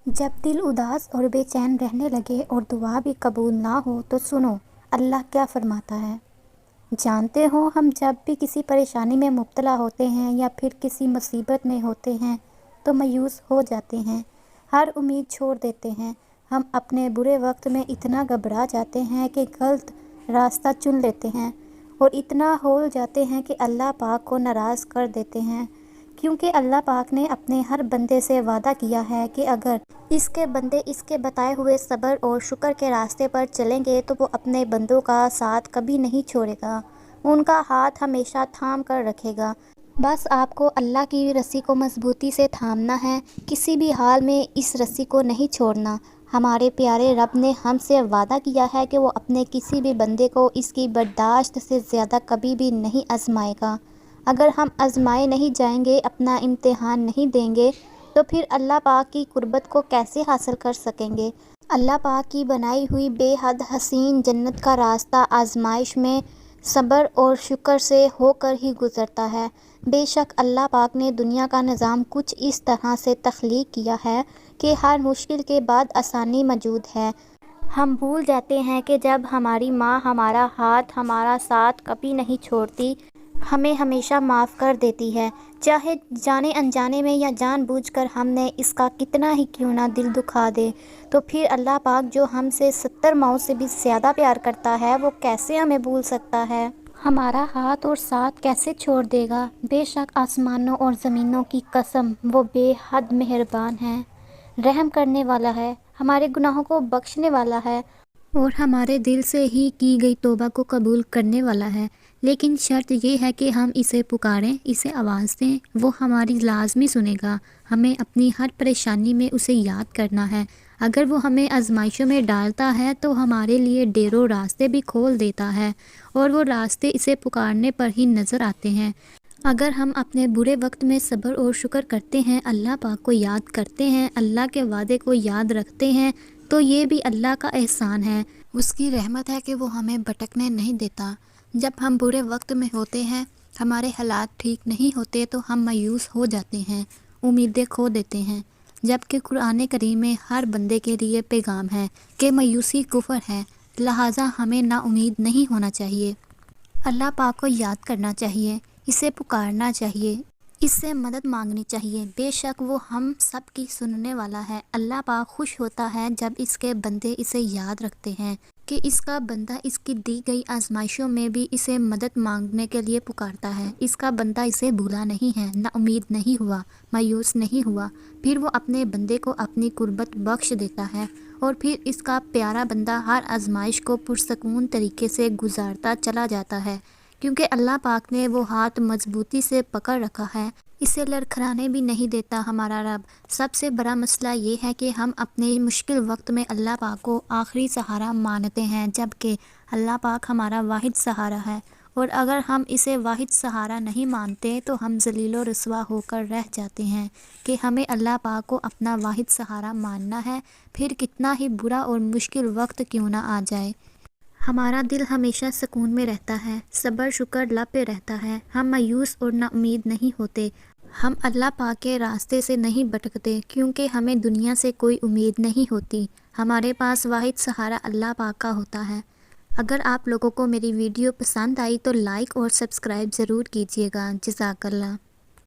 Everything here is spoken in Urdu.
جب دل اداس اور بے چین رہنے لگے اور دعا بھی قبول نہ ہو تو سنو اللہ کیا فرماتا ہے۔ جانتے ہو ہم جب بھی کسی پریشانی میں مبتلا ہوتے ہیں یا پھر کسی مصیبت میں ہوتے ہیں تو مایوس ہو جاتے ہیں، ہر امید چھوڑ دیتے ہیں۔ ہم اپنے برے وقت میں اتنا گھبرا جاتے ہیں کہ غلط راستہ چن لیتے ہیں اور اتنا ہو جاتے ہیں کہ اللہ پاک کو ناراض کر دیتے ہیں، کیونکہ اللہ پاک نے اپنے ہر بندے سے وعدہ کیا ہے کہ اگر اس کے بندے اس کے بتائے ہوئے صبر اور شکر کے راستے پر چلیں گے تو وہ اپنے بندوں کا ساتھ کبھی نہیں چھوڑے گا، ان کا ہاتھ ہمیشہ تھام کر رکھے گا۔ بس آپ کو اللہ کی رسی کو مضبوطی سے تھامنا ہے، کسی بھی حال میں اس رسی کو نہیں چھوڑنا۔ ہمارے پیارے رب نے ہم سے وعدہ کیا ہے کہ وہ اپنے کسی بھی بندے کو اس کی برداشت سے زیادہ کبھی بھی نہیں آزمائے گا۔ اگر ہم آزمائے نہیں جائیں گے، اپنا امتحان نہیں دیں گے تو پھر اللہ پاک کی قربت کو کیسے حاصل کر سکیں گے؟ اللہ پاک کی بنائی ہوئی بے حد حسین جنت کا راستہ آزمائش میں صبر اور شکر سے ہو کر ہی گزرتا ہے۔ بے شک اللہ پاک نے دنیا کا نظام کچھ اس طرح سے تخلیق کیا ہے کہ ہر مشکل کے بعد آسانی موجود ہے۔ ہم بھول جاتے ہیں کہ جب ہماری ماں ہمارا ہاتھ ہمارا ساتھ کبھی نہیں چھوڑتی، ہمیں ہمیشہ معاف کر دیتی ہے، چاہے جانے انجانے میں یا جان بوجھ کر ہم نے اس کا کتنا ہی کیوں نہ دل دکھا دے، تو پھر اللہ پاک جو ہم سے 70 ماؤں سے بھی زیادہ پیار کرتا ہے وہ کیسے ہمیں بھول سکتا ہے؟ ہمارا ہاتھ اور ساتھ کیسے چھوڑ دے گا؟ بے شک آسمانوں اور زمینوں کی قسم وہ بے حد مہربان ہے، رحم کرنے والا ہے، ہمارے گناہوں کو بخشنے والا ہے اور ہمارے دل سے ہی کی گئی توبہ کو قبول کرنے والا ہے۔ لیکن شرط یہ ہے کہ ہم اسے پکاریں، اسے آواز دیں، وہ ہماری لازمی سنے گا۔ ہمیں اپنی ہر پریشانی میں اسے یاد کرنا ہے۔ اگر وہ ہمیں آزمائشوں میں ڈالتا ہے تو ہمارے لیے ڈھیروں راستے بھی کھول دیتا ہے اور وہ راستے اسے پکارنے پر ہی نظر آتے ہیں۔ اگر ہم اپنے برے وقت میں صبر اور شکر کرتے ہیں، اللہ پاک کو یاد کرتے ہیں، اللہ کے وعدے کو یاد رکھتے ہیں، تو یہ بھی اللہ کا احسان ہے، اس کی رحمت ہے کہ وہ ہمیں بھٹکنے نہیں دیتا۔ جب ہم برے وقت میں ہوتے ہیں، ہمارے حالات ٹھیک نہیں ہوتے تو ہم مایوس ہو جاتے ہیں، امیدیں کھو دیتے ہیں، جبکہ قرآن کریم میں ہر بندے کے لیے پیغام ہے کہ مایوسی کفر ہے، لہٰذا ہمیں نا امید نہیں ہونا چاہیے۔ اللہ پاک کو یاد کرنا چاہیے، اسے پکارنا چاہیے، اس سے مدد مانگنی چاہیے، بے شک وہ ہم سب کی سننے والا ہے۔ اللہ پاک خوش ہوتا ہے جب اس کے بندے اسے یاد رکھتے ہیں کہ اس کا بندہ اس کی دی گئی آزمائشوں میں بھی اسے مدد مانگنے کے لیے پکارتا ہے، اس کا بندہ اسے بھولا نہیں ہے، نا امید نہیں ہوا، مایوس نہیں ہوا، پھر وہ اپنے بندے کو اپنی قربت بخش دیتا ہے اور پھر اس کا پیارا بندہ ہر آزمائش کو پرسکون طریقے سے گزارتا چلا جاتا ہے، کیونکہ اللہ پاک نے وہ ہاتھ مضبوطی سے پکڑ رکھا ہے، اسے لڑکھڑانے بھی نہیں دیتا ہمارا رب۔ سب سے بڑا مسئلہ یہ ہے کہ ہم اپنے مشکل وقت میں اللہ پاک کو آخری سہارا مانتے ہیں، جبکہ اللہ پاک ہمارا واحد سہارا ہے، اور اگر ہم اسے واحد سہارا نہیں مانتے تو ہم ذلیل و رسوا ہو کر رہ جاتے ہیں کہ ہمیں اللہ پاک کو اپنا واحد سہارا ماننا ہے، پھر کتنا ہی برا اور مشکل وقت کیوں نہ آ جائے۔ ہمارا دل ہمیشہ سکون میں رہتا ہے، صبر شکر لب پہ رہتا ہے، ہم مایوس اور نا امید نہیں ہوتے، ہم اللہ پاک کے راستے سے نہیں بھٹکتے، کیونکہ ہمیں دنیا سے کوئی امید نہیں ہوتی، ہمارے پاس واحد سہارا اللہ پاک کا ہوتا ہے۔ اگر آپ لوگوں کو میری ویڈیو پسند آئی تو لائک اور سبسکرائب ضرور کیجیے گا۔ جزاک اللہ۔